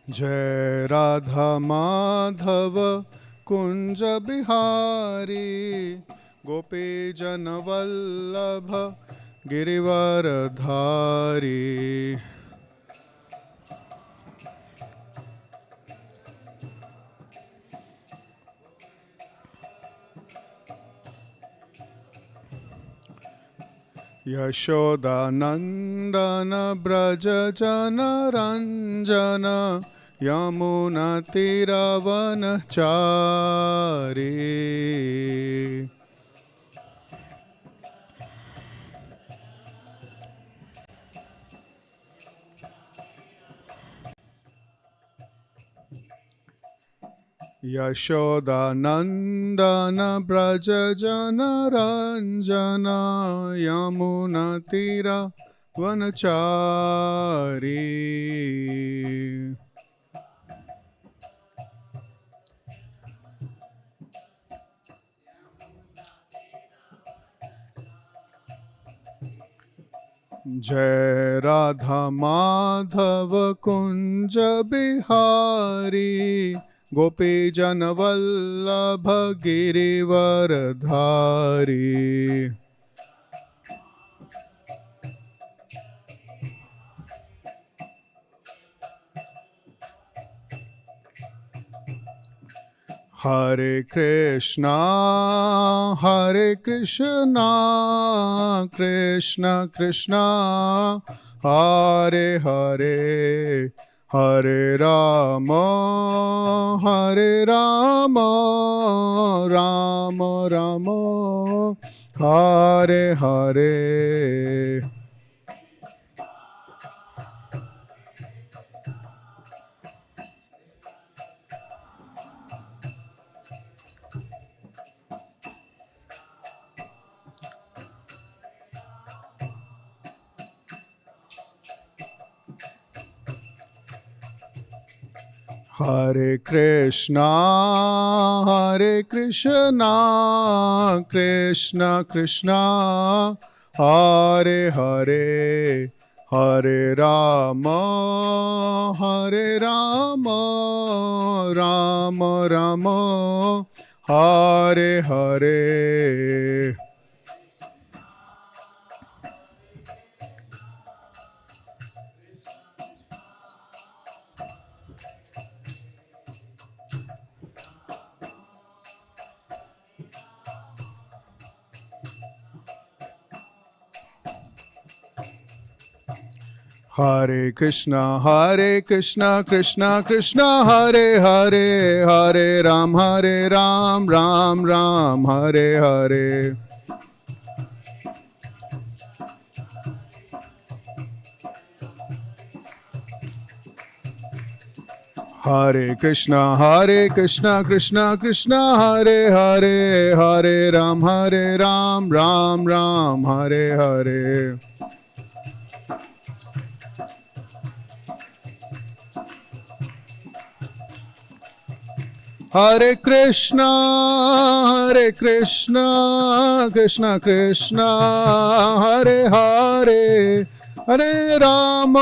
जय राधा माधव कुंज बिहारी गोपी जन वल्लभ गिरिवरधारी। यशोदानंदन ब्रज जन रंजन यमुना तीरवनचारी। यशोदानंदन ब्रज जन रंजन यमुना तीरवनचारी। जय राधा माधव कुंज बिहारी गोपी जन वल्लभ गिरिवरधारी। हरे कृष्णा कृष्ण कृष्णा हरे हरे हरे राम राम राम हरे हरे। हरे कृष्णा कृष्ण कृष्णा हरे हरे हरे राम राम राम हरे हरे। हरे कृष्णा कृष्णा कृष्णा हरे हरे हरे राम राम राम हरे हरे। हरे कृष्णा कृष्णा कृष्णा हरे हरे हरे राम राम हरे हरे। हरे कृष्णा कृष्णा कृष्णा हरे हरे हरे राम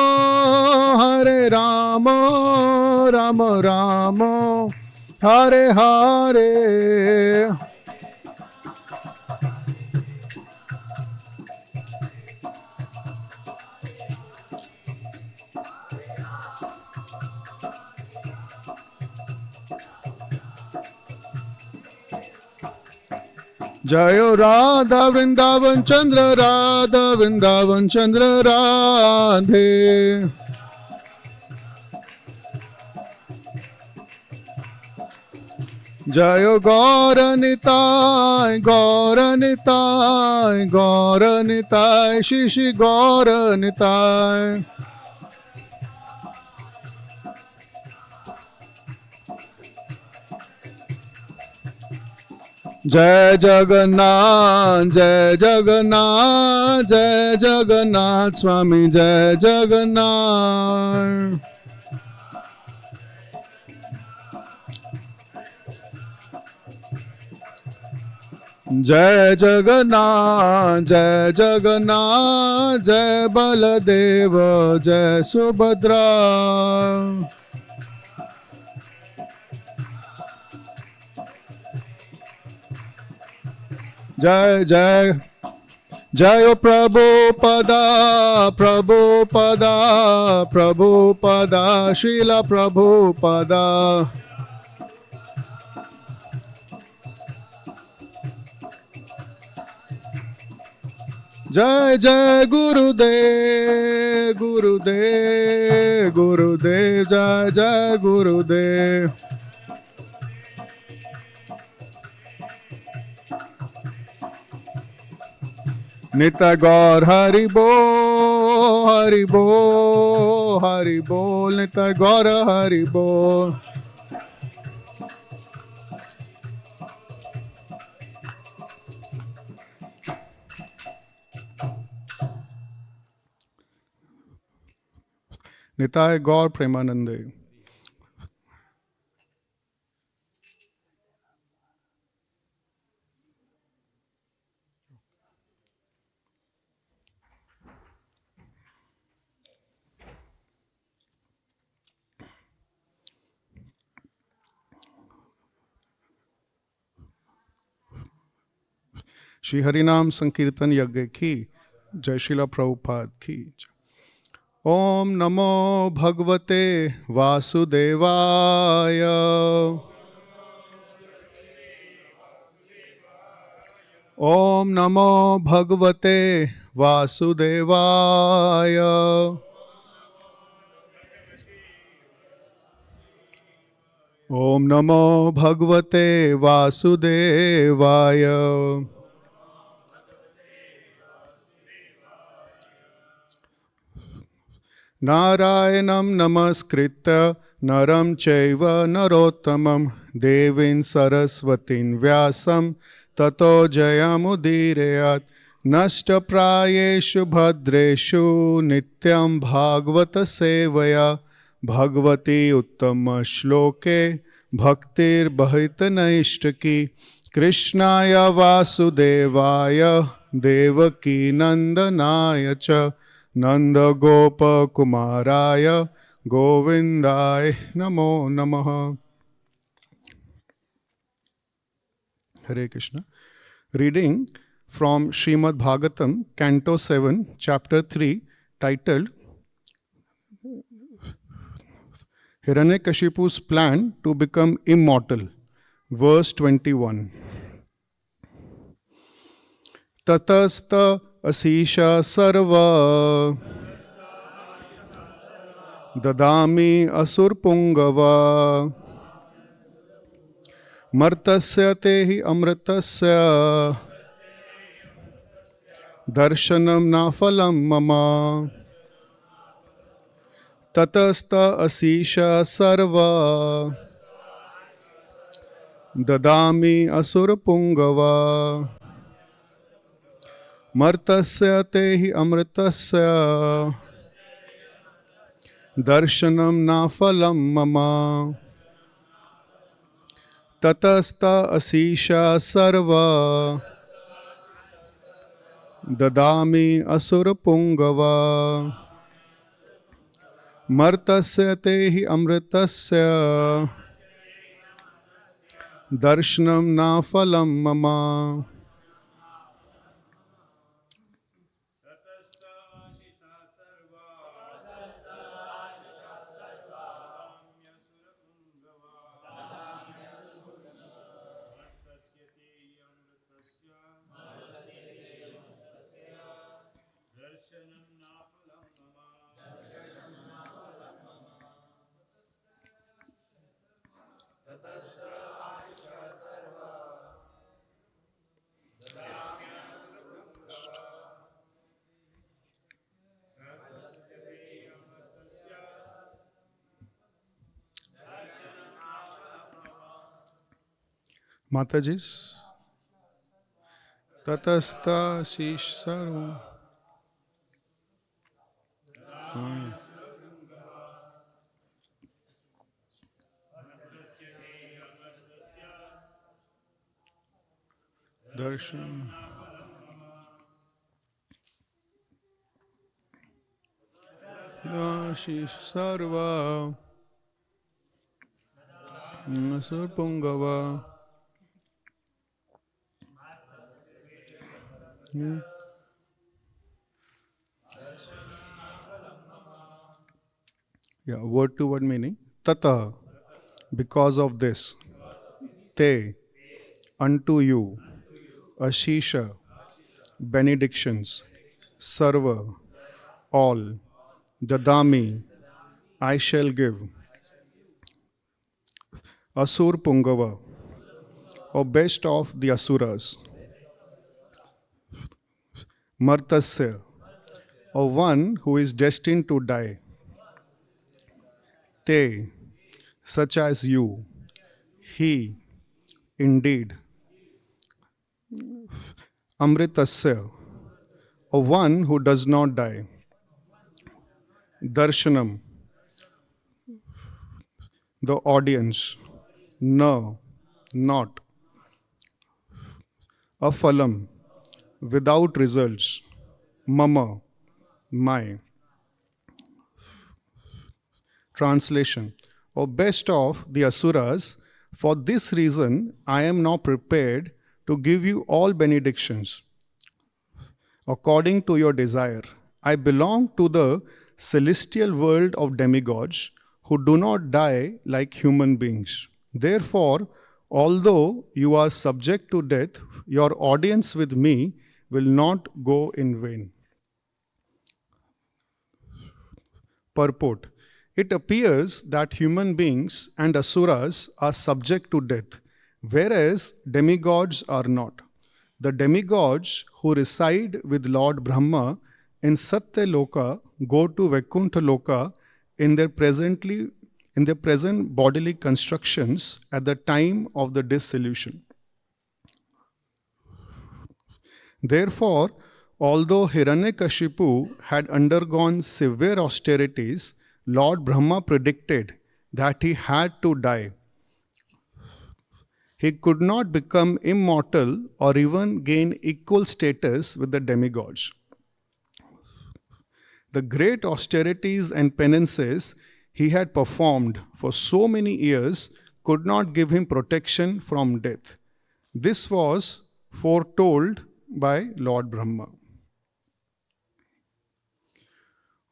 राम राम हरे हरे। जयो राधा वृंदावन चंद्र राधा वृंदावन चंद्र राधे। जयो गौर निताय गौर निताय श्री गौर निताय। जय जगन्नाथ स्वामी जय जगन्नाथ। जय जगन्नाथ जय बलदेव जय सुभद्रा। जय जय जय प्रभुपदा प्रभुपदा प्रभुपदा श्रील प्रभुपदा जय जय गुरुदेव गुरुदेव गुरुदेव जय जय गुरुदेव नित्य गौर हरि बोल नित्य गौर हरि बोल निताय गौर प्रेमानंदे। श्री हरिनाम संकीर्तन यज्ञ की जय श्रीला प्रभुपाद की जय। ओम नमो भगवते वासुदेवाय ओम नमो भगवते वासुदेवाय ओम नमो भगवते वासुदेवाय नारायणं नमस्कृत्य नरं चैव नरोत्तमं देवीं सरस्वतीं व्यासं ततो जयमुदीरयेत् नष्टप्रायेषु भद्रेषु नित्यं भागवत सेवया भगवती उत्तमश्लोके भक्तिर्बहितनैष्टकी कृष्णाय वासुदेवाय देवकी नंदनाय च नंद गोप कुमाराय गोविंदाय नमो नमः। Hare Krishna. Reading from Srimad Bhagavatam, Canto 7, Chapter 3, titled Hiranyakashipu's plan to become immortal. Verse 21. Tatasta asisha sarva dadami asurpungava martasya tehi amritasya darshanam nafalam mama tatasta asisha sarva dadami asurpungava martasya tehi amritasya darshanam nafalam mama tatasta asisha sarva dadami asurpungava martasya tehi amritasya darshanam nafalam mama Mataji's Tatasta Shish Sarva Darshan Shish Sarva Surpungava Yeah, word to word meaning. Tata, because of this. Te, unto you. Ashisha, benedictions. Sarva, all. Dadami, I shall give. Asur Pungava, or best of the Asuras. Martasya, or one who is destined to die. Te, such as you. He, indeed. Amritasya, or one who does not die. Darshanam, the audience. No, not. Afalam, without results. Mama, my. Translation, or best of the Asuras, for this reason I am now prepared to give you all benedictions according to your desire. I belong to the celestial world of demigods who do not die like human beings. Therefore, although you are subject to death, your audience with me will not go in vain. Purport. It appears that human beings and asuras are subject to death, whereas demigods are not. The demigods who reside with Lord Brahma in Satya Loka go to Vaikuntha Loka in their present bodily constructions at the time of the dissolution. Therefore, although Hiranyakashipu had undergone severe austerities, Lord Brahma predicted that he had to die. He could not become immortal or even gain equal status with the demigods. The great austerities and penances he had performed for so many years could not give him protection from death. This was foretold by Lord Brahma.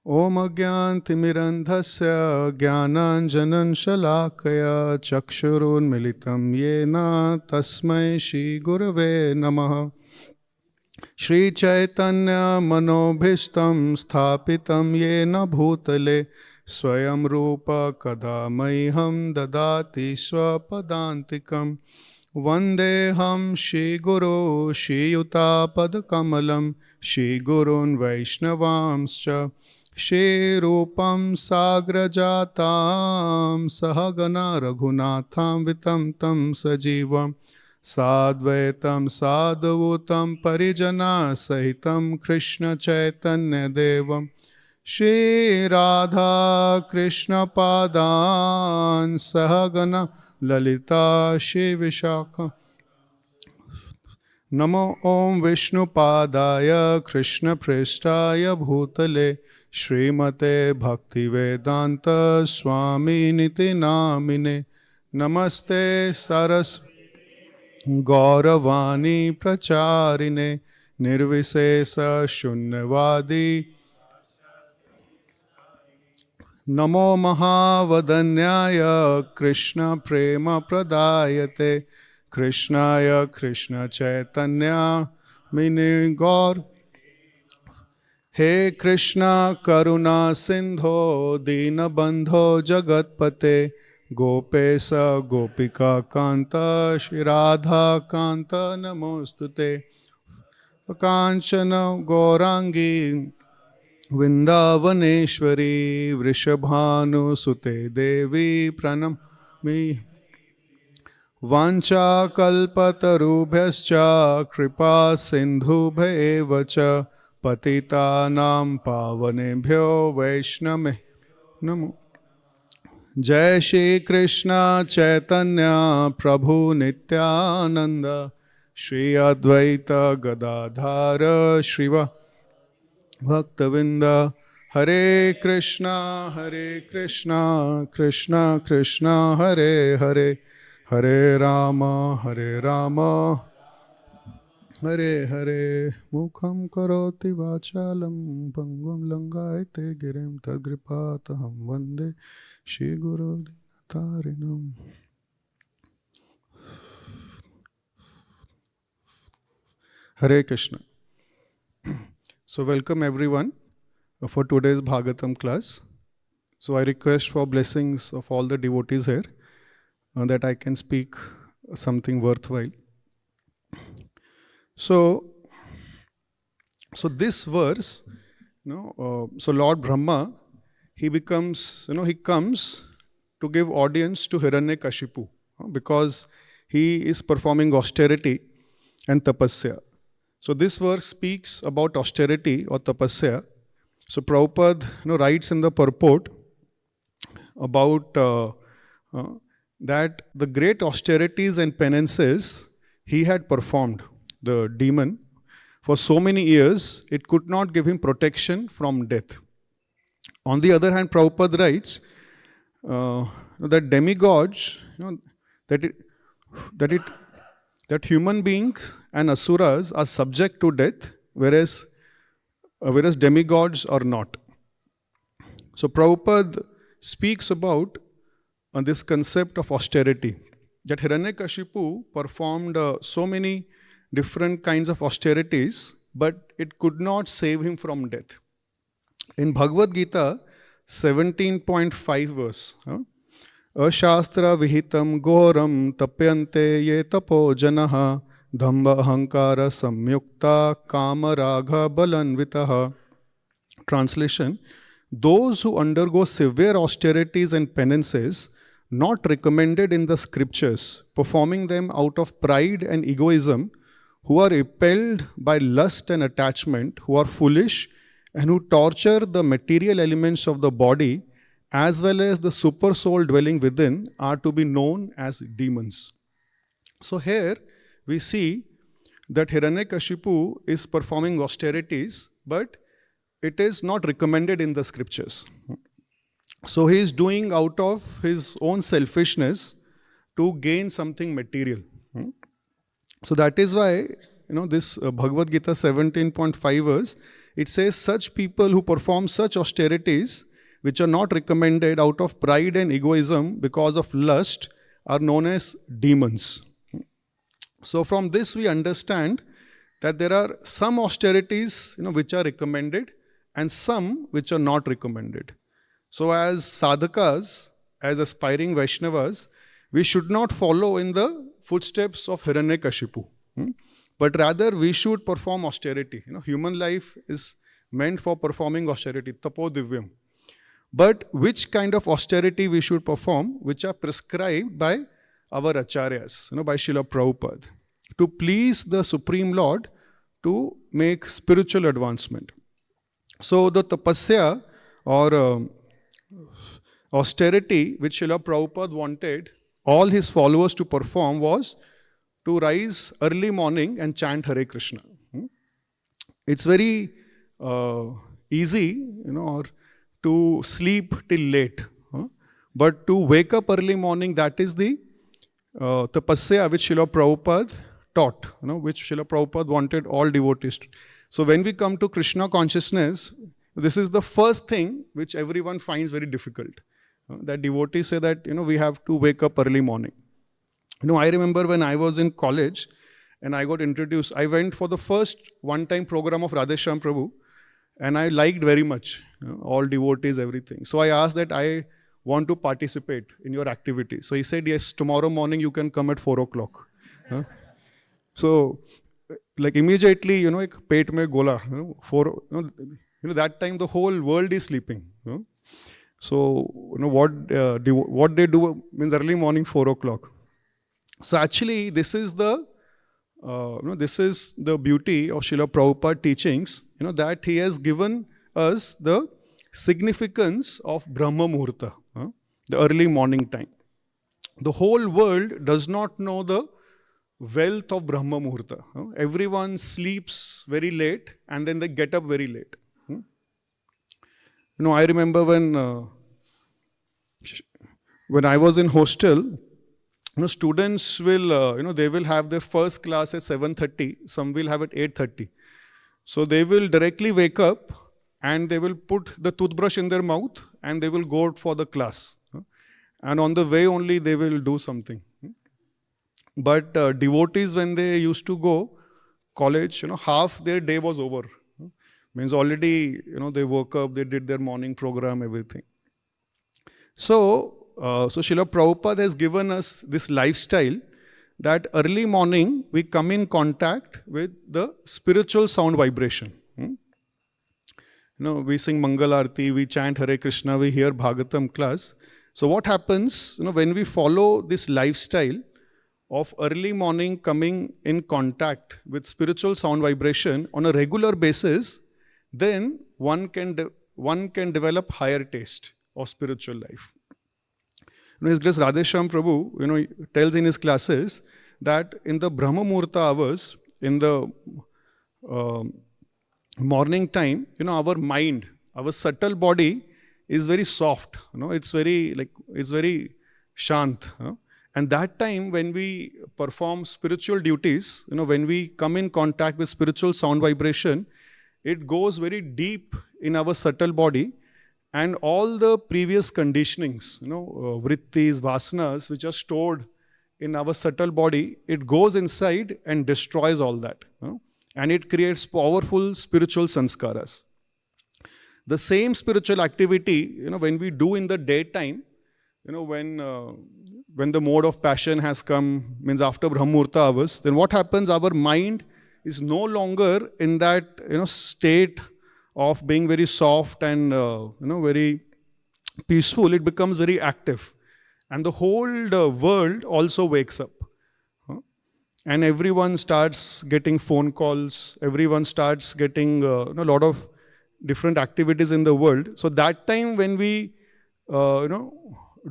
Om Agyantimirandhasya Jnananjanan Shalakaya Chakshurun Militam Yena Tasmai Shri Gurave Namaha Shri Chaitanya Manobhishtam Sthapitam Yena Bhutale Swayam Rupa Kadamaiham Dadati Swapadantikam Vandeham Shri Guru Shri Yuta Padakamalam Shri Gurun Vaishnavamscha Shri Rupam Sagrajatam Sahagana Raghunatham Vitam Tam Sajivam Sadvaitam Sadhutam Parijana Sahitam Krishna Chaitanya Devam Shri Radha Krishna Padan Sahagana Lalita Shri Vishakha Namo Om Vishnu Padaya Krishna Prestaya Bhutale Srimate Bhaktivedanta Swami Niti Namine Namaste Saras Gauravani Pracharine Nirvisesa Shunyavadi Namo Mahavadanyaya Krishna Prema Pradayate Krishnaya Krishna Chaitanya Mini Gaur He Krishna Karuna Sindho Dina Bandho Jagatpate Gopesa Gopika Kanta Shri Radha Kanta Namostute Kanchana Gaurangi Vrindavaneshwari Vrishabhanu Sute Devi Pranami Vancha kalpatarubhyascha kripa sindhubhya evacha patitanam pavanebhyo vaishnave namo. Jai Shri Krishna Chaitanya Prabhu Nityananda Shri Advaita Gadadhara Shriva Bhaktavinda Hare Krishna Krishna Krishna Hare Hare Hare Rama Hare Hare Mukham Karoti Vachalam Pangam Langaite Girim Tadgripataham Vande Shri Guru Dinatarinam. Hare Krishna. So welcome everyone for today's Bhagavatam class. So I request for blessings of all the devotees here that I can speak something worthwhile. So this verse, so Lord Brahma, he comes to give audience to Hiranyakashipu because he is performing austerity and tapasya. So this verse speaks about austerity or tapasya. So Prabhupada writes in the purport about that the great austerities and penances he had performed, the demon, for so many years, it could not give him protection from death. On the other hand, Prabhupada writes that demigods, that human beings and asuras are subject to death, whereas demigods are not. So Prabhupada speaks about this concept of austerity, that Hiranyakashipu performed so many different kinds of austerities, but it could not save him from death. In Bhagavad Gita 17.5 verse, Ashastra vihitam goram tapyante ye tapo janaha dhamba ahankara samyukta kama ragha balanvitaha. Translation: those who undergo severe austerities and penances not recommended in the scriptures, performing them out of pride and egoism, who are repelled by lust and attachment, who are foolish, and who torture the material elements of the body, as well as the super soul dwelling within, are to be known as demons. So here we see that Hiranyakashipu is performing austerities, but it is not recommended in the scriptures. So he is doing out of his own selfishness to gain something material. So that is why, this Bhagavad Gita 17.5 verse, it says such people who perform such austerities, which are not recommended out of pride and egoism because of lust, are known as demons. So from this we understand that there are some austerities, which are recommended and some which are not recommended. So as sadhakas, as aspiring Vaishnavas, we should not follow in the footsteps of Hiranyakashipu, but rather we should perform austerity. Human life is meant for performing austerity, tapo divyam. But which kind of austerity we should perform, which are prescribed by our acharyas, by Srila Prabhupada, to please the Supreme Lord, to make spiritual advancement. So the tapasya or austerity which Srila Prabhupada wanted all his followers to perform was to rise early morning and chant Hare Krishna. It's very easy, or to sleep till late. But to wake up early morning, that is the tapasya which Srila Prabhupada taught, which Srila Prabhupada wanted all devotees to. So when we come to Krishna consciousness, this is the first thing which everyone finds very difficult. That devotees say that, we have to wake up early morning. I remember when I was in college and I got introduced, I went for the first one-time program of Radheshyam Prabhu and I liked very much, all devotees, everything. So I asked that I want to participate in your activity. So he said, yes, tomorrow morning you can come at 4 o'clock. So like immediately, like pet mein gola, that time the whole world is sleeping. So, what they do means early morning 4 o'clock. So actually, this is the beauty of Srila Prabhupada teachings. That he has given us the significance of Brahma-muhurta, the early morning time. The whole world does not know the wealth of Brahma-muhurta. Everyone sleeps very late and then they get up very late. I remember when I was in hostel, students will, they will have their first class at 7:30. Some will have at 8:30. So they will directly wake up and they will put the toothbrush in their mouth and they will go for the class. And on the way only they will do something. But devotees, when they used to go college, half their day was over. Means already, they woke up, they did their morning program, everything. So Srila Prabhupada has given us this lifestyle that early morning we come in contact with the spiritual sound vibration. We sing Mangal Arati, we chant Hare Krishna, we hear Bhagavatam class. So what happens, when we follow this lifestyle of early morning coming in contact with spiritual sound vibration on a regular basis, then one can develop higher taste of spiritual life. His Grace Radheshyam Prabhu, tells in his classes that in the Brahma-muhurta hours, in the morning time, our mind, our subtle body is very soft. It's very shant. And that time when we perform spiritual duties, when we come in contact with spiritual sound vibration, it goes very deep in our subtle body, and all the previous conditionings, vrittis, vasanas, which are stored in our subtle body, it goes inside and destroys all that. And it creates powerful spiritual sanskaras. The same spiritual activity, when we do in the daytime, when the mode of passion has come, means after Brahma-muhurta hours, then what happens? Our mind is no longer in that state of being very soft and very peaceful. It becomes very active, and the whole world also wakes up, and everyone starts getting phone calls. Everyone starts getting a lot of different activities in the world. So that time when we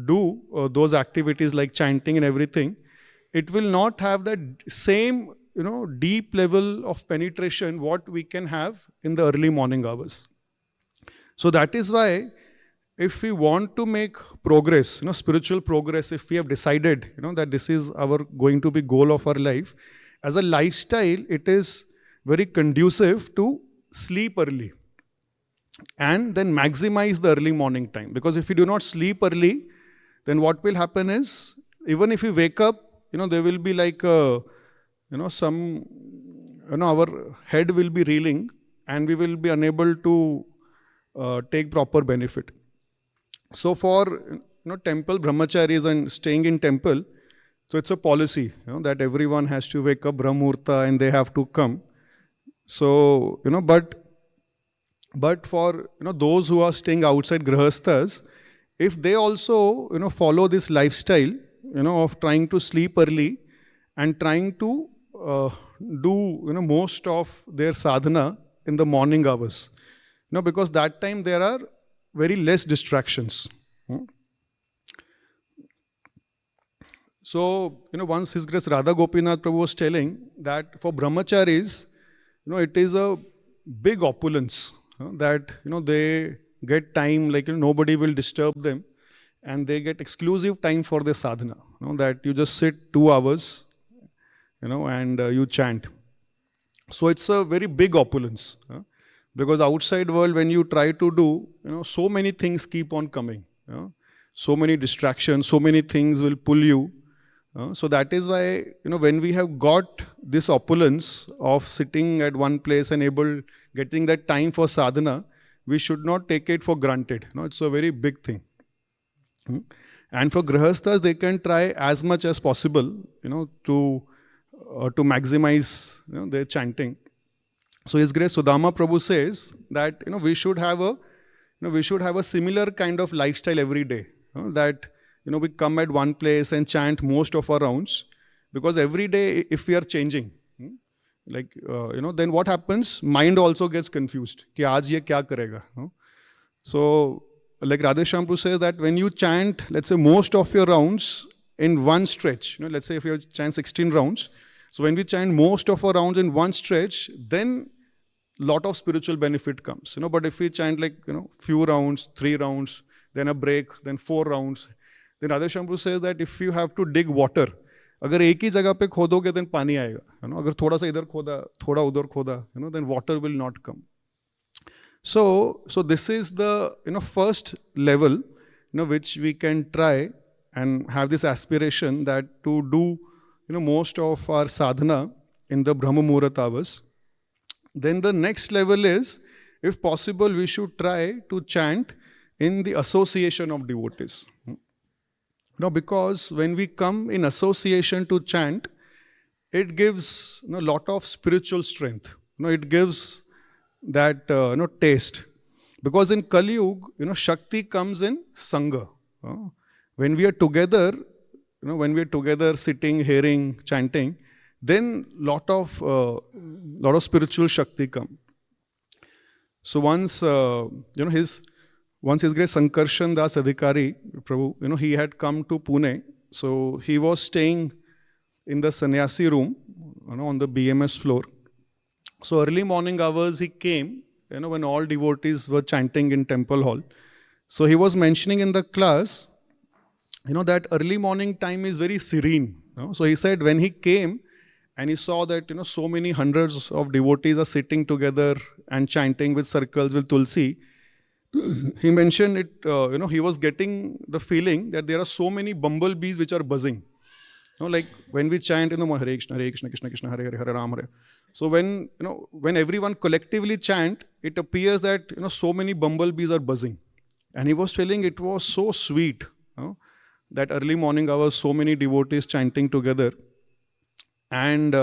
do those activities like chanting and everything, it will not have that same deep level of penetration what we can have in the early morning hours. So that is why if we want to make progress, spiritual progress, if we have decided that this is our going to be goal of our life, as a lifestyle, it is very conducive to sleep early and then maximize the early morning time. Because if we do not sleep early, then what will happen is, even if we wake up, there will be like our head will be reeling and we will be unable to take proper benefit. So for temple brahmacharis and staying in temple, so it's a policy that everyone has to wake up Brahma-muhurta and they have to come. So but for those who are staying outside grahasthas, if they also follow this lifestyle of trying to sleep early and trying to do most of their sadhana in the morning hours, because that time there are very less distractions. So once His Grace Radha Gopinath Prabhu was telling that for brahmacharis, it is a big opulence that they get time, like nobody will disturb them, and they get exclusive time for their sadhana. That you just sit 2 hours, and you chant. So it's a very big opulence, because outside world, when you try to do, so many things keep on coming. So many distractions, so many things will pull you. So that is why, when we have got this opulence of sitting at one place and getting that time for sadhana, we should not take it for granted. It's a very big thing. And for grahasthas, they can try as much as possible, to maximize their chanting. So His Grace Sudama Prabhu says that we should have a similar kind of lifestyle every day. That we come at one place and chant most of our rounds, because every day if we are changing, then what happens? Mind also gets confused. Ki aaj ye kya karega? So like Radheshyam Prabhu says that when you chant, let's say most of your rounds in one stretch, let's say if you chant 16 rounds, so when we chant most of our rounds in one stretch, then lot of spiritual benefit comes. But if we chant few rounds, 3 rounds, then a break, then 4 rounds, then Radheshyam Prabhu says that if you have to dig water, अगर एक ही जगह पे खोदोगे then पानी आएगा, अगर थोड़ा सा इधर खोदा, थोड़ा उधर खोदा, then water will not come. So this is the first level, which we can try and have this aspiration that to do most of our sadhana in the Brahma-muhurta hours. Then the next level is, if possible, we should try to chant in the association of devotees. Because when we come in association to chant, it gives a lot of spiritual strength. It gives that taste. Because in Kali Yuga, Shakti comes in Sangha. When we are together, sitting, hearing, chanting, then lot of spiritual Shakti come. So once His Grace Sankarshan Das Adhikari, Prabhu, he had come to Pune. So he was staying in the sannyasi room, on the BMS floor. So early morning hours he came, when all devotees were chanting in temple hall. So he was mentioning in the class, that early morning time is very serene. So he said when he came and he saw that, so many hundreds of devotees are sitting together and chanting with circles with Tulsi, he mentioned it, he was getting the feeling that there are so many bumblebees which are buzzing. Like when we chant, Hare Krishna, Krishna Krishna, Hare Hare, Hare Ram, Hare. So when everyone collectively chant, it appears that, so many bumblebees are buzzing. And he was telling it was so sweet, that early morning hours, so many devotees chanting together. And,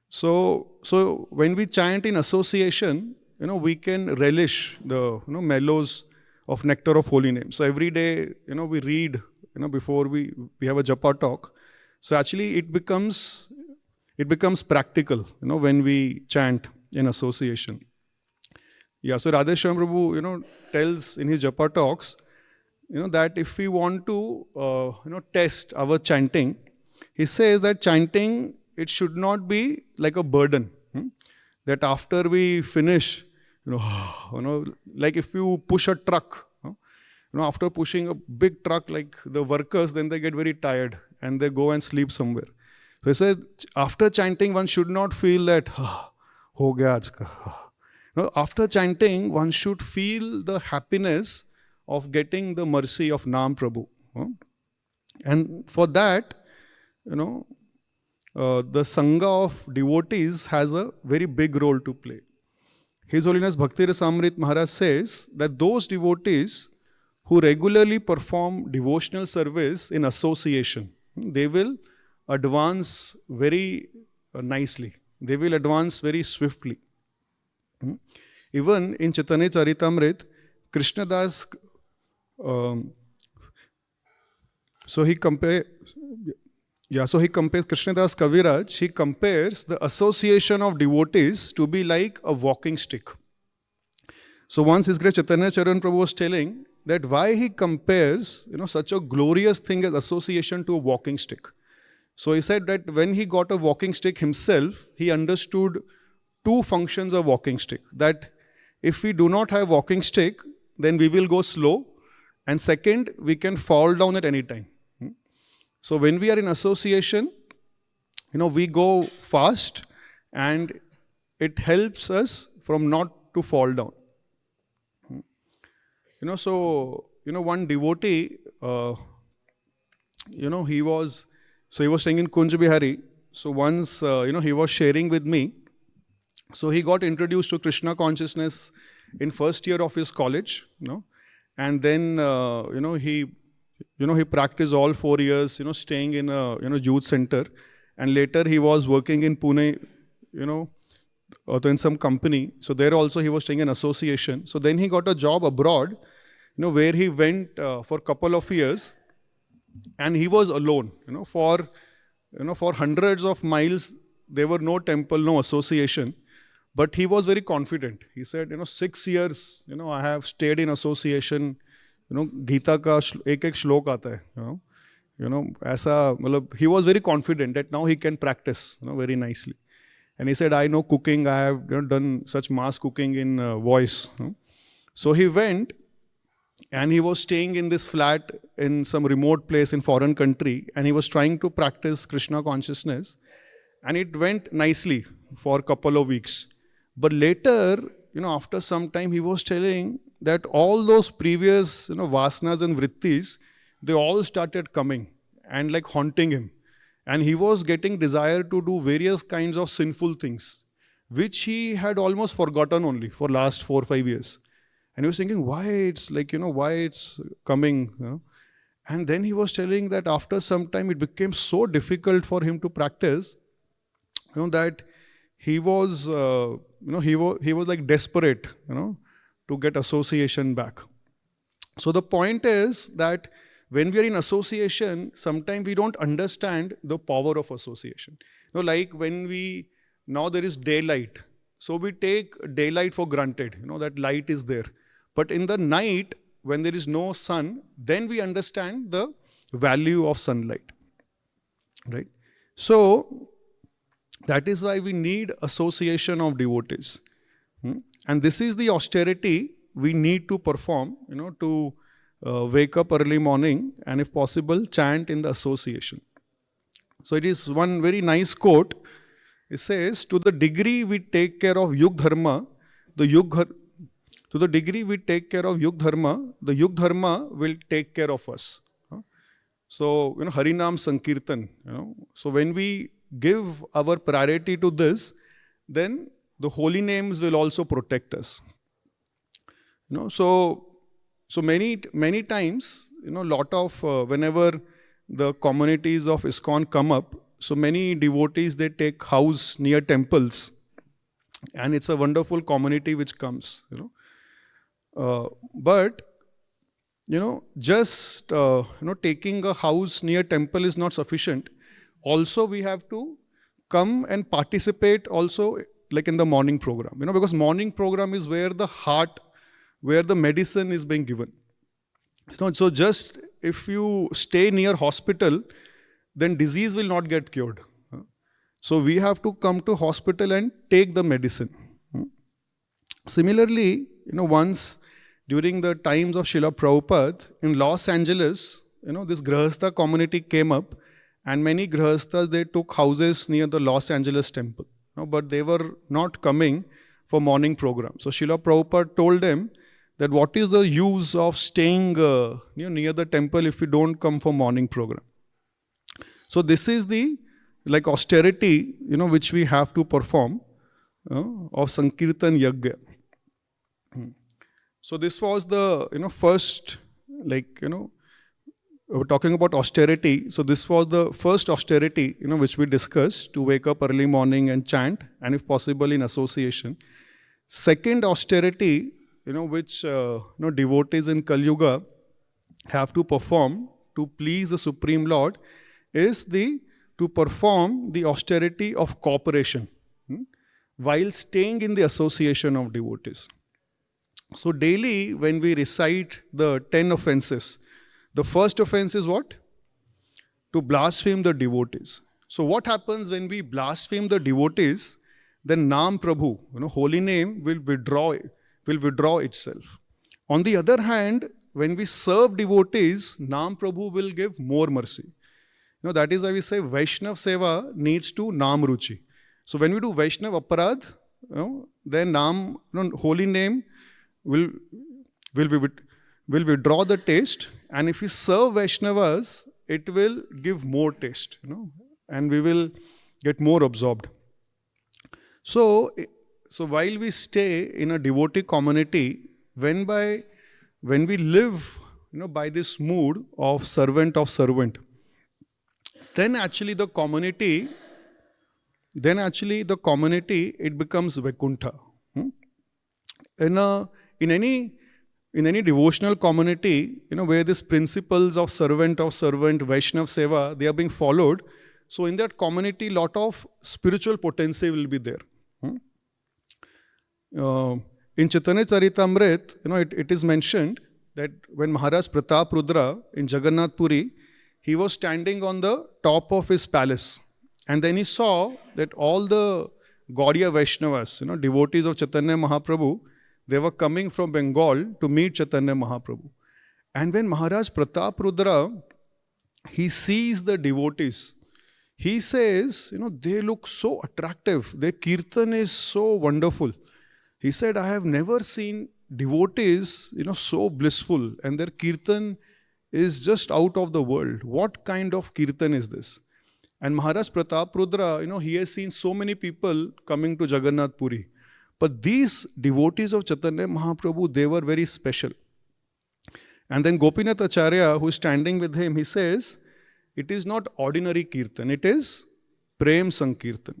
so when we chant in association, we can relish the mellows of nectar of holy name. So every day, we read, before we have a japa talk. So actually it becomes practical, when we chant in association. Yeah, so Radheshyam Prabhu, tells in his japa talks, that if we want to, test our chanting, he says that chanting, it should not be like a burden. That after we finish, like if you push a truck, after pushing a big truck, like the workers, then they get very tired and they go and sleep somewhere. So he said, after chanting, one should not feel that, ho gaya aaj ka. After chanting, one should feel the happiness of getting the mercy of Naam Prabhu. And for that, the Sangha of devotees has a very big role to play. His Holiness Bhakti Rasamrit Maharaj says that those devotees who regularly perform devotional service in association, they will advance very nicely. They will advance very swiftly. Even in Chaitanya Charitamrit, Krishna Das, so he compares Krishna Das Kaviraj, he compares the association of devotees to be like a walking stick. So once His Grace Chaitanya Charan Prabhu was telling that why he compares, such a glorious thing as association to a walking stick. So he said that when he got a walking stick himself, he understood two functions of walking stick. That if we do not have walking stick, then we will go slow. And second, we can fall down at any time. So when we are in association, we go fast and it helps us from not to fall down. So, one devotee, he was staying in Kunj Bihari. So once, he was sharing with me. So he got introduced to Krishna consciousness in first year of his college, and then, he practiced all 4 years, staying in a, youth center. And later he was working in Pune, in some company. So there also he was staying in association. So then he got a job abroad, where he went for a couple of years and he was alone, for hundreds of miles, there were no temple, no association. But he was very confident. He said, 6 years, I have stayed in association. Gita ka ek shlok aata hai, aisa, he was very confident that now he can practice, very nicely. And he said, I know cooking, I have done such mass cooking in voice. So he went And he was staying in this flat in some remote place in foreign country, and he was trying to practice Krishna consciousness, and it went nicely for a couple of weeks. But later, after some time, he was telling that all those previous, vasanas and vrittis, they all started coming and like haunting him. And he was getting desire to do various kinds of sinful things, which he had almost forgotten only for last 4 or 5 years. And he was thinking, why it's like, why it's coming. And then he was telling that after some time, it became so difficult for him to practice, that he was, he was like desperate, to get association back. So the point is that when we are in association, sometimes we don't understand the power of association. Like when now there is daylight. So we take daylight for granted, that light is there. But in the night, when there is no sun, then we understand the value of sunlight, right? So that is why we need association of devotees. And this is the austerity we need to perform, to wake up early morning and if possible, chant in the association. So it is one very nice quote. It says, to the degree we take care of Yug Dharma, the Yug Dharma will take care of us. So, Harinam Sankirtan, So when we give our priority to this, then the holy names will also protect us. So many times, lot of, whenever the communities of ISKCON come up, so many devotees, they take house near temples, and it's a wonderful community which comes, but, just, taking a house near temple is not sufficient. Also, we have to come and participate also like in the morning program, because morning program is where the medicine is being given. So just if you stay near hospital, then disease will not get cured. So we have to come to hospital and take the medicine. Similarly, once during the times of Srila Prabhupada in Los Angeles, this Grahastha community came up, and many Grahasthas, they took houses near the Los Angeles temple, but they were not coming for morning program. So Srila Prabhupada told them that what is the use of staying near the temple if you don't come for morning program. So this is the like austerity, which we have to perform of Sankirtan Yajna. So this was the, first, we're talking about austerity. So this was the first austerity, which we discussed, to wake up early morning and chant, and if possible in association. Second austerity, which devotees in Kali Yuga have to perform to please the Supreme Lord, is to perform the austerity of cooperation while staying in the association of devotees. So daily when we recite the 10 offenses, the first offense is what? To blaspheme the devotees. So what happens when we blaspheme the devotees? Then Naam Prabhu, holy name, will withdraw itself. On the other hand, when we serve devotees, Naam Prabhu will give more mercy. That is why we say Vaishnav Seva needs to Naam Ruchi. So when we do Vaishnav Aparadh, then Naam, holy name will withdraw the taste, and if we serve Vaishnavas, it will give more taste, and we will get more absorbed. So while we stay in a devotee community, when we live, by this mood of servant, then actually the community, it becomes Vaikuntha. In any devotional community, where these principles of servant, Vaishnav Seva, they are being followed. So in that community, lot of spiritual potency will be there. In Chaitanya Charitamrit, it is mentioned that when Maharaj Pratap Rudra in Jagannath Puri, he was standing on the top of his palace, and then he saw that all the Gaudiya Vaishnavas, devotees of Chaitanya Mahaprabhu, they were coming from Bengal to meet Chaitanya Mahaprabhu. And when Maharaj Pratap Rudra, he sees the devotees, he says, they look so attractive. Their kirtan is so wonderful. He said, I have never seen devotees, so blissful, and their kirtan is just out of the world. What kind of kirtan is this? And Maharaj Pratap Rudra, he has seen so many people coming to Jagannath Puri. But these devotees of Chaitanya Mahaprabhu, they were very special. And then Gopinath Acharya, who is standing with him, he says, it is not ordinary kirtan, it is Prem Sankirtan.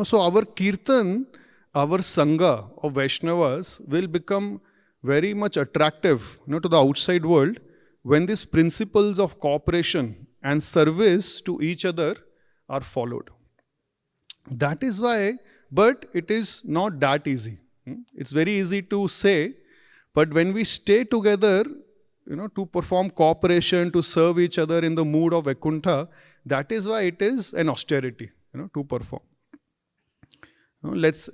So our kirtan, our Sangha of Vaishnavas will become very much attractive to the outside world when these principles of cooperation and service to each other are followed. That is why, but it is not that easy. It's very easy to say, but when we stay together, to perform cooperation, to serve each other in the mood of Vaikuntha, that is why it is an austerity, to perform. Let's,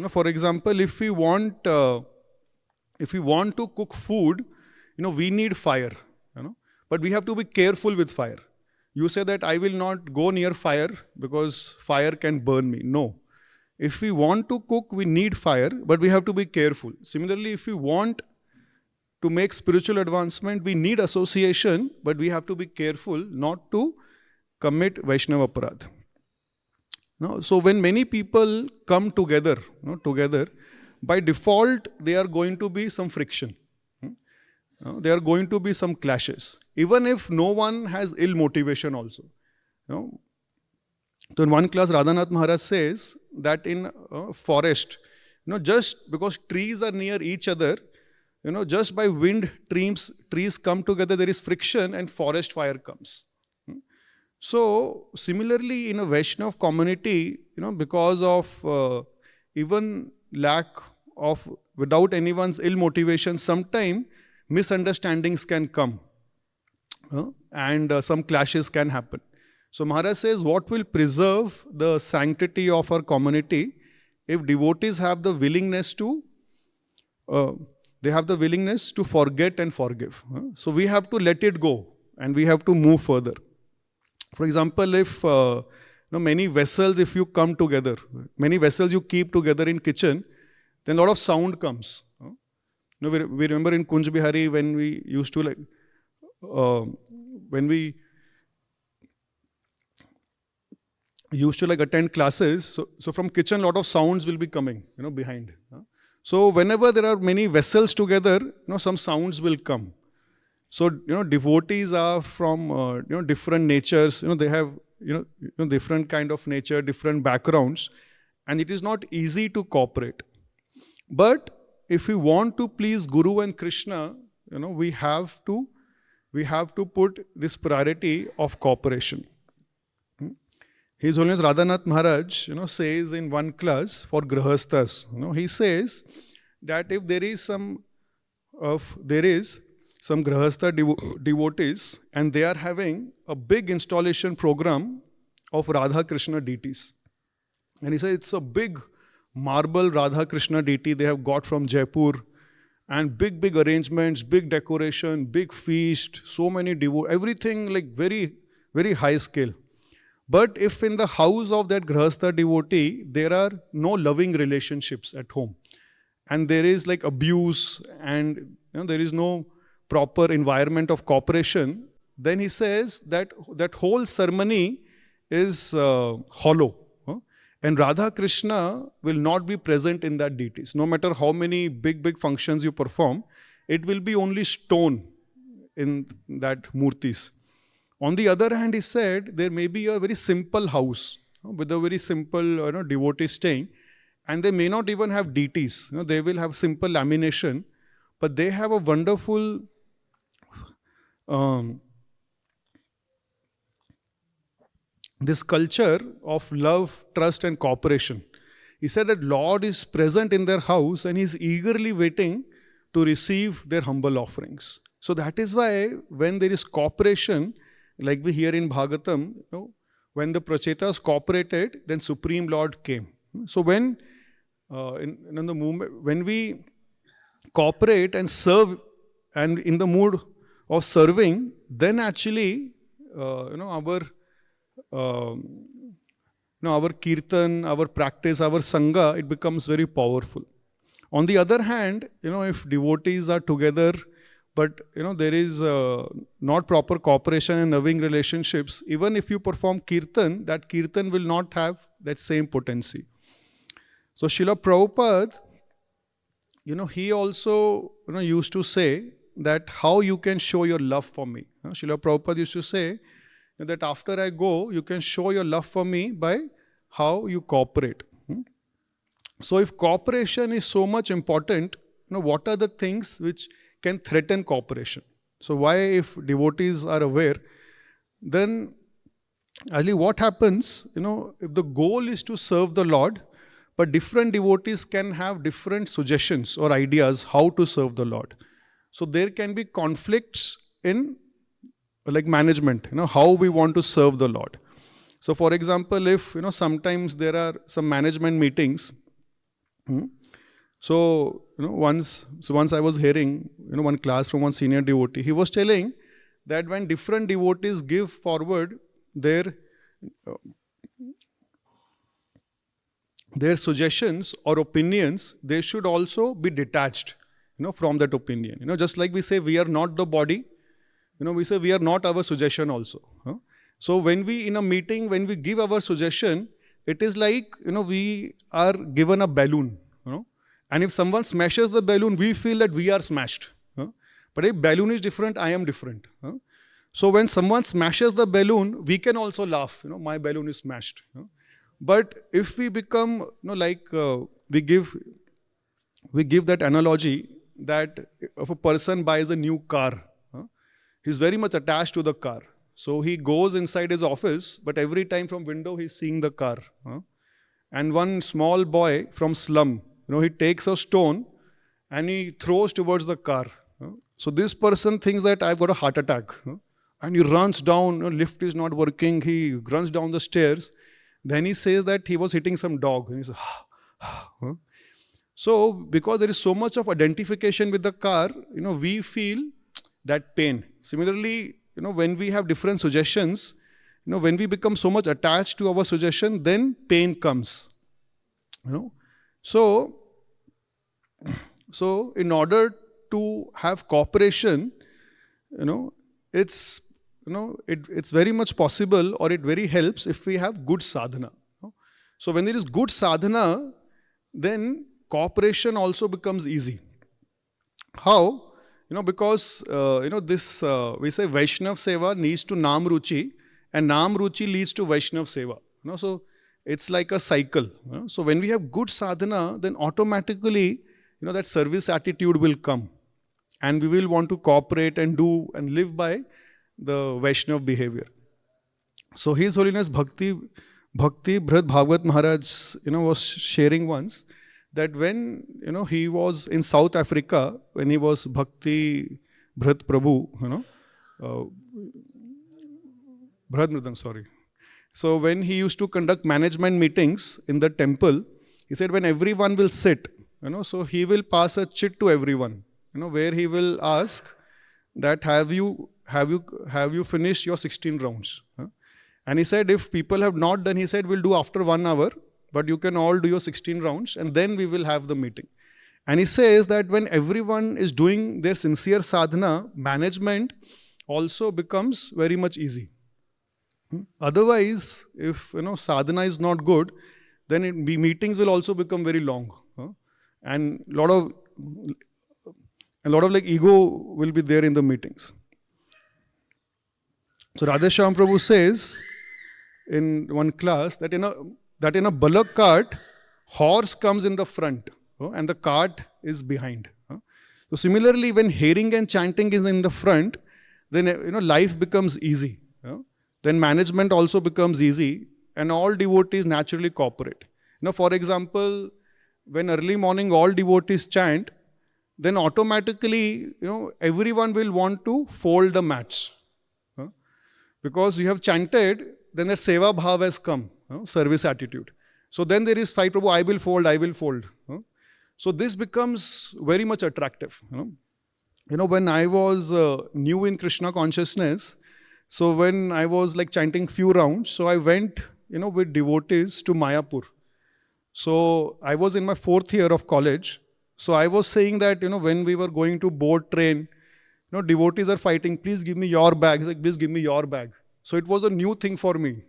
for example, if we want to cook food, we need fire, but we have to be careful with fire. You say that I will not go near fire because fire can burn me. No. If we want to cook, we need fire, but we have to be careful. Similarly, if we want to make spiritual advancement, we need association, but we have to be careful not to commit Vaishnava Aparadh. So when many people come together, by default, there are going to be some friction. There are going to be some clashes, even if no one has ill motivation also. So in one class, Radhanath Maharaj says that in forest, just because trees are near each other, just by wind, trees come together, there is friction and forest fire comes. So similarly, in a Vaishnava community, because of even lack of, without anyone's ill motivation, sometimes misunderstandings can come and some clashes can happen. So Maharaj says, what will preserve the sanctity of our community if devotees have the willingness to forget and forgive. So we have to let it go and we have to move further. For example, if many vessels, if you come together, many vessels you keep together in kitchen, then a lot of sound comes. We remember in Kunj Bihari when we used to attend classes. So from kitchen, a lot of sounds will be coming, behind. So whenever there are many vessels together, some sounds will come. So, devotees are from, different natures, they have, different kind of nature, different backgrounds, and it is not easy to cooperate. But if we want to please Guru and Krishna, we have to put this priority of cooperation. His Holiness Radhanath Maharaj, says in one class for Grahasthas, he says that if there is some Grahastha devotees and they are having a big installation program of Radha Krishna deities. And he says it's a big marble Radha Krishna deity they have got from Jaipur, and big arrangements, big decoration, big feast, so many devotees, everything like very, very high scale. But if in the house of that Grahastha devotee, there are no loving relationships at home, and there is like abuse and there is no proper environment of cooperation, then he says that whole ceremony is hollow. And Radha Krishna will not be present in that deities. No matter how many big functions you perform, it will be only stone in that murtis. On the other hand, he said, there may be a very simple house with a very simple devotee staying, and they may not even have deities. They will have simple lamination, but they have a wonderful this culture of love, trust and cooperation. He said that Lord is present in their house and He's eagerly waiting to receive their humble offerings. So that is why when there is cooperation, like we hear in Bhagavatam, when the Prachetas cooperated, then Supreme Lord came. So when in the movement, when we cooperate and serve and in the mood of serving, then actually, our kirtan, our practice, our sangha, it becomes very powerful. On the other hand, if devotees are together, but there is not proper cooperation and loving relationships, even if you perform kirtan, that kirtan will not have that same potency. So Srila Prabhupada, he also used to say that how you can show your love for me. Srila Prabhupada used to say that after I go, you can show your love for me by how you cooperate. So if cooperation is so much important, what are the things which can threaten cooperation? So why, if devotees are aware, then actually what happens, if the goal is to serve the Lord, but different devotees can have different suggestions or ideas how to serve the Lord. So there can be conflicts in like management, how we want to serve the Lord. So for example, if, sometimes there are some management meetings. So, once I was hearing, one class from one senior devotee, he was telling that when different devotees give forward their suggestions or opinions, they should also be detached, from that opinion. Just like we say we are not the body, we say we are not our suggestion also. So when we, in a meeting, when we give our suggestion, it is like, we are given a balloon, and if someone smashes the balloon, we feel that we are smashed. But if balloon is different, I am different. So when someone smashes the balloon, we can also laugh, my balloon is smashed. But if we become, we give that analogy that if a person buys a new car, he's very much attached to the car. So he goes inside his office, but every time from window he's seeing the car. And one small boy from slum, he takes a stone and he throws towards the car. So this person thinks that I've got a heart attack. And he runs down, lift is not working, he runs down the stairs. Then he says that he was hitting some dog. And he says, So because there is so much of identification with the car, we feel that pain. Similarly, when we have different suggestions, when we become so much attached to our suggestion, then pain comes. So in order to have cooperation, it's very much possible, or it very helps if we have good sadhana. So when there is good sadhana, then cooperation also becomes easy. How? Because this we say Vaishnav Seva needs to Nam Ruchi, and Nam Ruchi leads to Vaishnav Seva. So it's like a cycle. So when we have good sadhana, then automatically that service attitude will come, and we will want to cooperate and do and live by the Vaishnav behavior. So His Holiness Bhakti Bhrat Bhagavat Maharaj was sharing once that when he was in South Africa, when he was Bhakti Bhrat Prabhu, Bhrat Mridam, sorry. So when he used to conduct management meetings in the temple, he said when everyone will sit, so he will pass a chit to everyone, where he will ask that have you finished your 16 rounds? And he said if people have not done, he said we'll do after 1 hour, but you can all do your 16 rounds and then we will have the meeting. And he says that when everyone is doing their sincere sadhana, management also becomes very much easy. Otherwise, if sadhana is not good, then meetings will also become very long, and a lot of like ego will be there in the meetings. So Radheshyam Prabhu says in one class that in a bullock cart, horse comes in the front and the cart is behind. So similarly, when hearing and chanting is in the front, then life becomes easy. Then management also becomes easy, and all devotees naturally cooperate. For example, when early morning all devotees chant, then automatically everyone will want to fold the mats. Because you have chanted, then the seva bhav has come, service attitude. So then there is fight, Prabhu, I will fold. So this becomes very much attractive. when I was new in Krishna consciousness, so when I was like chanting few rounds, so I went, with devotees to Mayapur. So I was in my 4th year of college. So I was saying that, when we were going to board train, devotees are fighting, please give me your bag. He's like, please give me your bag. So it was a new thing for me.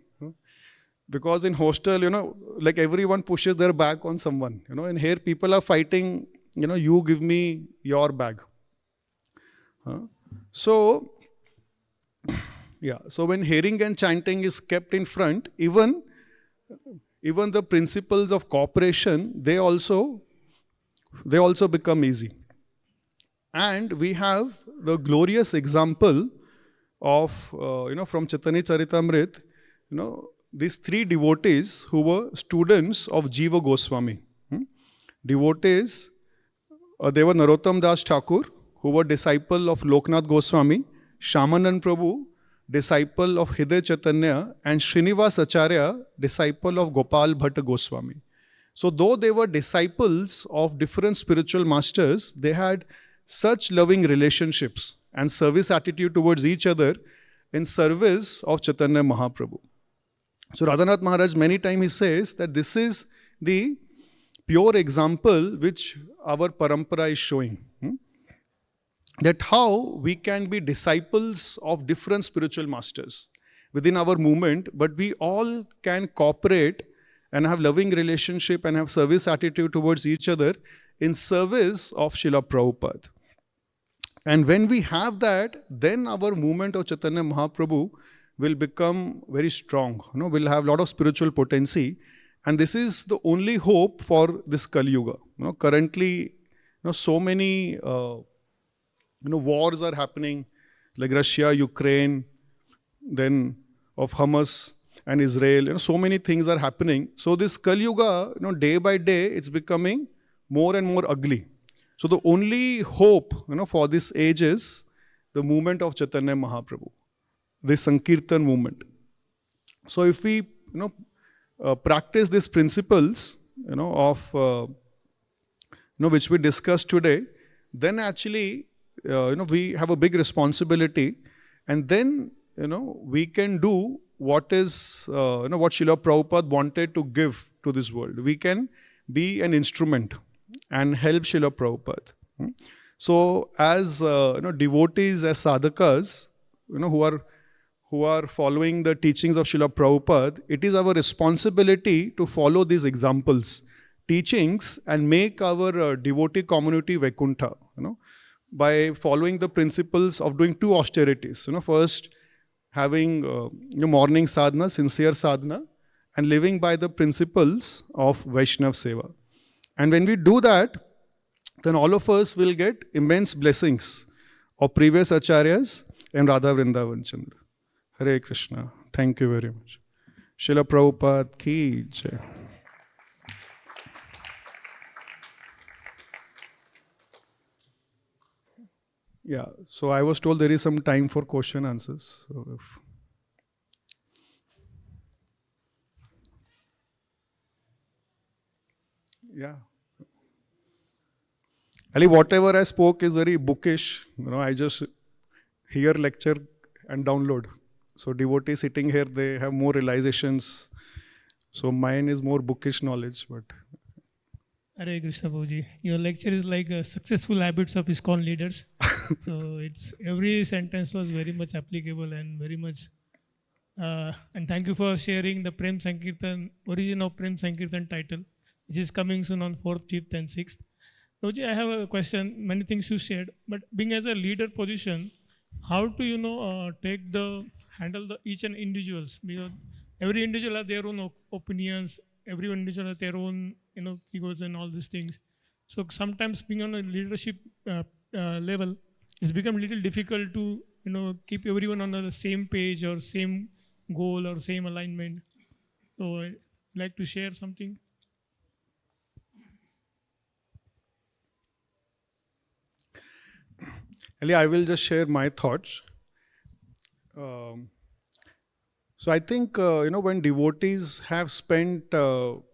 Because in hostel, like everyone pushes their bag on someone, and here people are fighting, you give me your bag. So, yeah, so when hearing and chanting is kept in front, even the principles of cooperation, they also become easy. And we have the glorious example of, from Chaitanya Charitamrita, these 3 devotees who were students of Jiva Goswami. Devotees, they were Narottam Das Thakur, who were disciple of Loknath Goswami, Shyamanand Prabhu, disciple of Hriday Chaitanya, and Srinivas Acharya, disciple of Gopal Bhatta Goswami. So though they were disciples of different spiritual masters, they had such loving relationships and service attitude towards each other in service of Chaitanya Mahaprabhu. So Radhanath Maharaj, many times he says that this is the pure example which our parampara is showing. That how we can be disciples of different spiritual masters within our movement, but we all can cooperate and have loving relationship and have service attitude towards each other in service of Srila Prabhupada. And when we have that, then our movement of Chaitanya Mahaprabhu will become very strong. We'll have a lot of spiritual potency. And this is the only hope for this Kali Yuga. Currently, so many wars are happening, like Russia, Ukraine, then of Hamas and Israel. So many things are happening. So this Kali Yuga, day by day, it's becoming more and more ugly. So the only hope, for this age is the movement of Chaitanya Mahaprabhu, the Sankirtan movement. So if we, practice these principles, of, which we discussed today, then actually, we have a big responsibility, and then, we can do what is, what Srila Prabhupada wanted to give to this world. We can be an instrument and help Srila Prabhupada. So as, devotees, as sadhakas, who are following the teachings of Srila Prabhupada, it is our responsibility to follow these examples, teachings, and make our devotee community Vaikuntha, by following the principles of doing 2 austerities. First, having morning sadhana, sincere sadhana, and living by the principles of Vaishnav Seva. And when we do that, then all of us will get immense blessings of previous acharyas and Radha Vrindavan Chandra. Hare Krishna. Thank you very much. Srila Prabhupada ki jai. Yeah, so I was told there is some time for question answers. So yeah. Ali, whatever I spoke is very bookish. I just hear lecture and download. So devotees sitting here, they have more realizations. So mine is more bookish knowledge, but. Hare Krishna Prabhuji. Your lecture is like successful habits of ISKCON leaders. So it's every sentence was very much applicable and very much. And thank you for sharing the Prem Sankirtan, origin of Prem Sankirtan title, which is coming soon on 4th, 5th and 6th. Prabhuji, I have a question. Many things you shared, but being as a leader position, how to handle the each and individuals, because every individual have their own opinions, every individual have their own egos and all these things. So sometimes being on a leadership level, it's become a little difficult to keep everyone on the same page or same goal or same alignment. So I'd like to share something. Ali, I will just share my thoughts. So I think, when devotees have spent,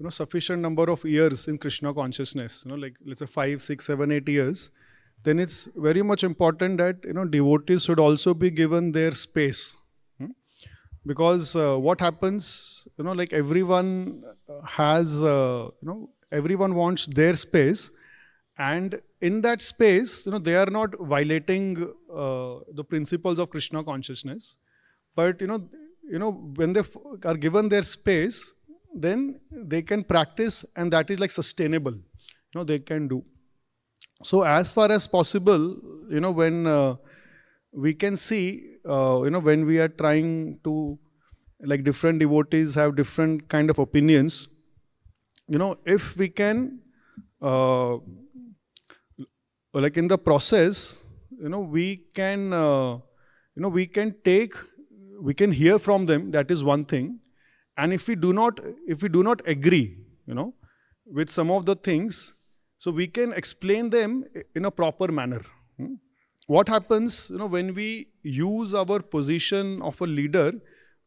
sufficient number of years in Krishna consciousness, like let's say 5, 6, 7, 8 years, then it's very much important that devotees should also be given their space. Because what happens, like everyone has, everyone wants their space, and in that space, they are not violating the principles of Krishna consciousness. But when they are given their space, then they can practice, and that is like sustainable. They can do. So as far as possible, when we can see, when we are trying to, like different devotees have different kind of opinions, if we can, like in the process, we can, we can hear from them. That is one thing. And if we do not agree, with some of the things, so we can explain them in a proper manner. What happens, when we use our position of a leader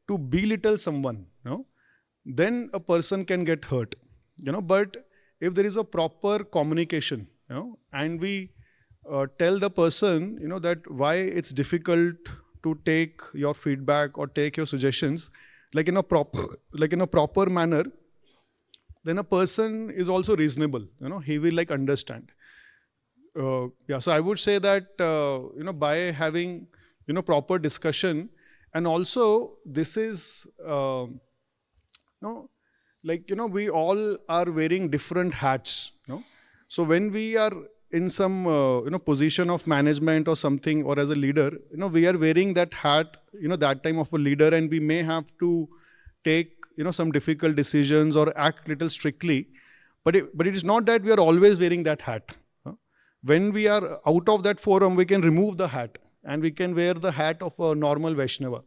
to belittle someone, then a person can get hurt. But if there is a proper communication, and we tell the person, that why it's difficult to take your feedback or take your suggestions, like in a proper manner, then a person is also reasonable. He will like understand. So I would say that by having proper discussion, and also this is we all are wearing different hats. So when we are in some position of management or something, or as a leader, we are wearing that hat, that time of a leader, and we may have to take some difficult decisions or act little strictly. But it is not that we are always wearing that hat. When we are out of that forum, we can remove the hat, and we can wear the hat of a normal Vaishnava,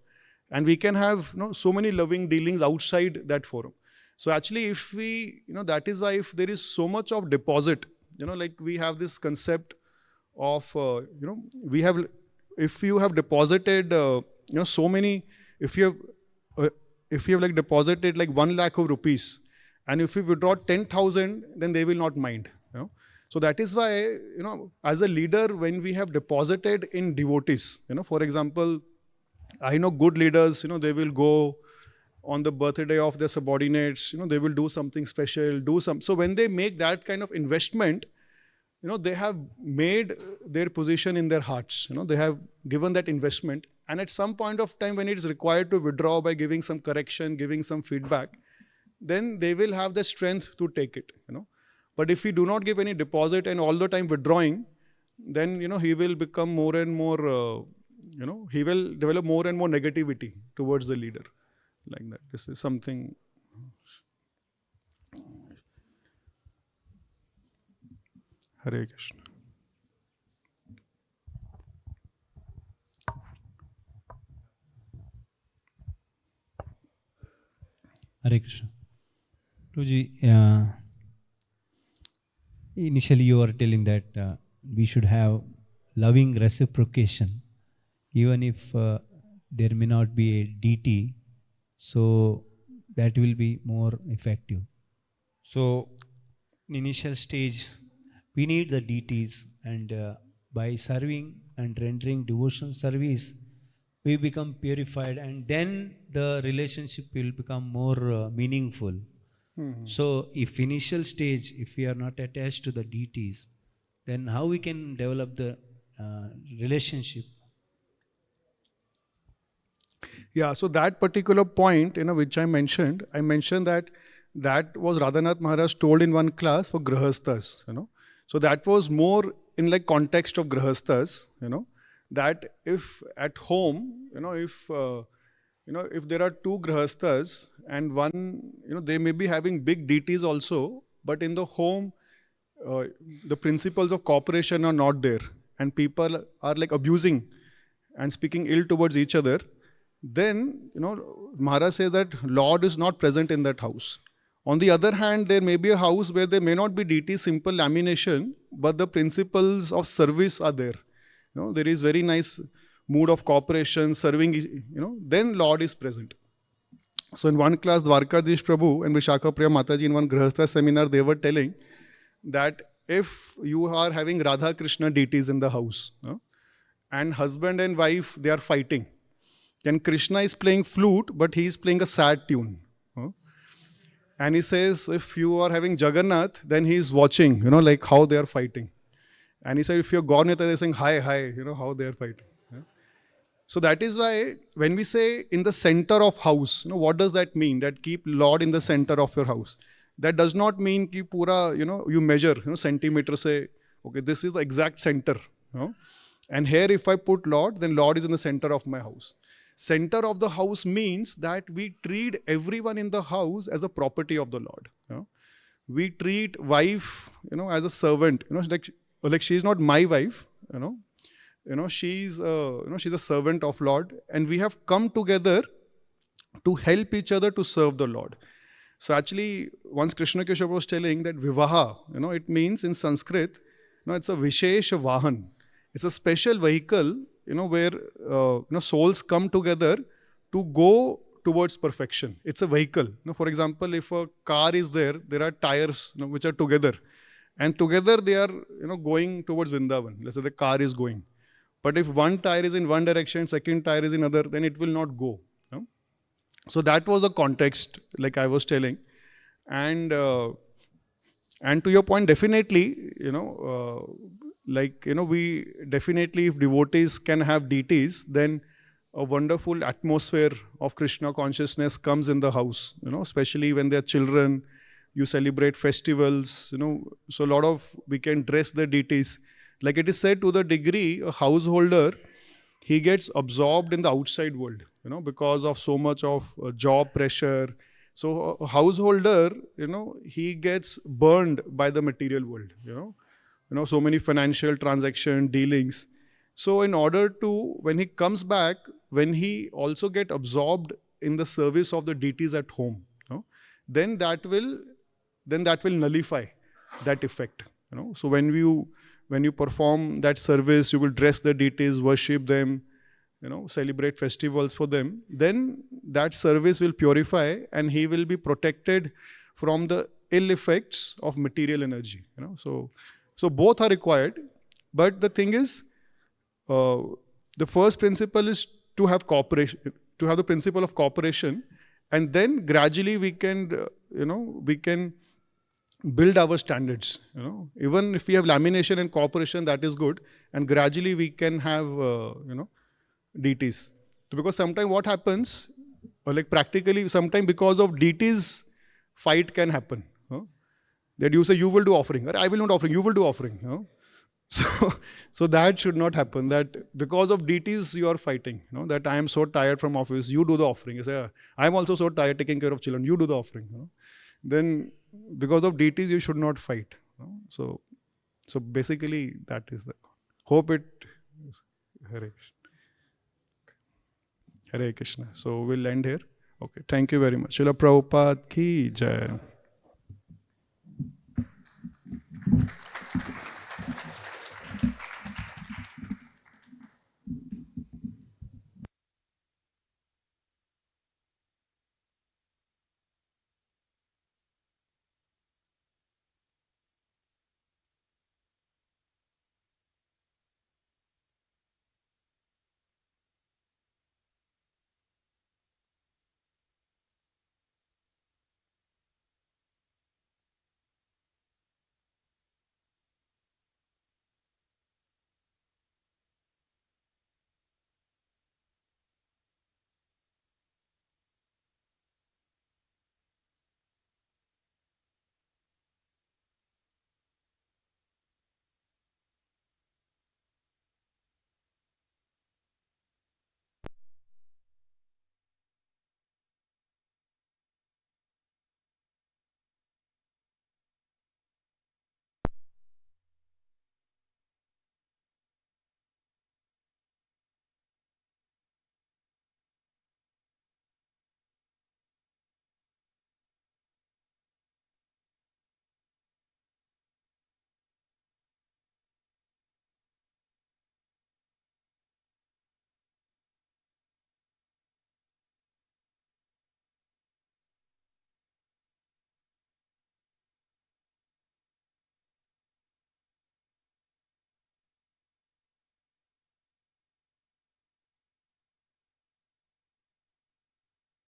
and we can have so many loving dealings outside that forum. So actually, if we, that is why if there is so much of deposit, like we have this concept of, we have, if you have deposited, so many, if you have like deposited like 1 lakh of rupees, and if you withdraw 10,000, then they will not mind. So that is why, as a leader, when we have deposited in devotees, for example, I know good leaders, they will go on the birthday of their subordinates, they will do something special, so when they make that kind of investment, they have made their position in their hearts, they have given that investment, and at some point of time when it is required to withdraw by giving some correction, giving some feedback, then they will have the strength to take it, But if we do not give any deposit and all the time withdrawing, then, he will become more and more, he will develop more and more negativity towards the leader. Like that. This is something. Hare Krishna. Hare Krishna. Prabhuji, initially you were telling that we should have loving reciprocation, even if there may not be a DT, so that will be more effective. So in initial stage, we need the DTs, and by serving and rendering devotional service, we become purified, and then the relationship will become more meaningful. So if initial stage, if we are not attached to the DTs, then how we can develop the relationship? Yeah, so that particular point, which I mentioned that was Radhanath Maharaj told in one class for Grihasthas, So that was more in like context of Grihasthas, that if at home, if there are 2 Grihasthas and one, they may be having big DTs also, but in the home, the principles of cooperation are not there, and people are like abusing and speaking ill towards each other, then, Maharaj says that Lord is not present in that house. On the other hand, there may be a house where there may not be DT, simple lamination, but the principles of service are there. There is very nice mood of cooperation, serving, then Lord is present. So in one class, Dwarkadish Prabhu and Vishakha Priya Mataji in one Grihastha seminar, they were telling that if you are having Radha Krishna deities in the house, and husband and wife, they are fighting, then Krishna is playing flute, but he is playing a sad tune. And he says, if you are having Jagannath, then he is watching, like how they are fighting. And he said, if you're Gaurnita, they're saying, hi, how they are fighting. So that is why when we say in the center of house, what does that mean? That keep Lord in the center of your house. That does not mean ki pura, you measure, centimeter say, okay, this is the exact center. And here if I put Lord, then Lord is in the center of my house. Center of the house means that we treat everyone in the house as a property of the Lord. We treat wife, as a servant. Like she is not my wife. She's a servant of Lord, and we have come together to help each other to serve the Lord. So actually, once Krishna Keshav was telling that Vivaha, it means in Sanskrit, it's a Vishesh Vahan. It's a special vehicle, where souls come together to go towards perfection. It's a vehicle. For example, if a car is there, there are tires, which are together, and together they are, going towards Vrindavan. Let's say the car is going. But if one tire is in one direction, second tire is in other, then it will not go. So that was the context, like I was telling. And to your point, definitely, we definitely, if devotees can have deities, then a wonderful atmosphere of Krishna consciousness comes in the house, especially when they're children, you celebrate festivals, so a lot of, we can dress the deities. Like it is said, to the degree a householder, he gets absorbed in the outside world, because of so much of job pressure. So a householder, he gets burned by the material world, so many financial transaction dealings. So in order to, when he comes back, when he also get absorbed in the service of the deities at home, then that will nullify that effect. So when you perform that service, you will dress the deities, worship them, celebrate festivals for them, then that service will purify and he will be protected from the ill effects of material energy. So both are required, but the thing is, the first principle is to have cooperation, to have the principle of cooperation, and then gradually we can build our standards. Even if we have lamination and cooperation, that is good, and gradually we can have deities. Because sometimes what happens, like practically, sometimes because of deities, fight can happen. That you say, you will do offering, or I will not offering, you will do offering. So that should not happen. That because of deities you are fighting. That I am so tired from office, you do the offering. You say, I am also so tired taking care of children, you do the offering. Then because of deities you should not fight. So basically that is the hope it. Hare Krishna. Hare Krishna. So we'll end here. Okay. Thank you very much. Srila Prabhupada ki jai.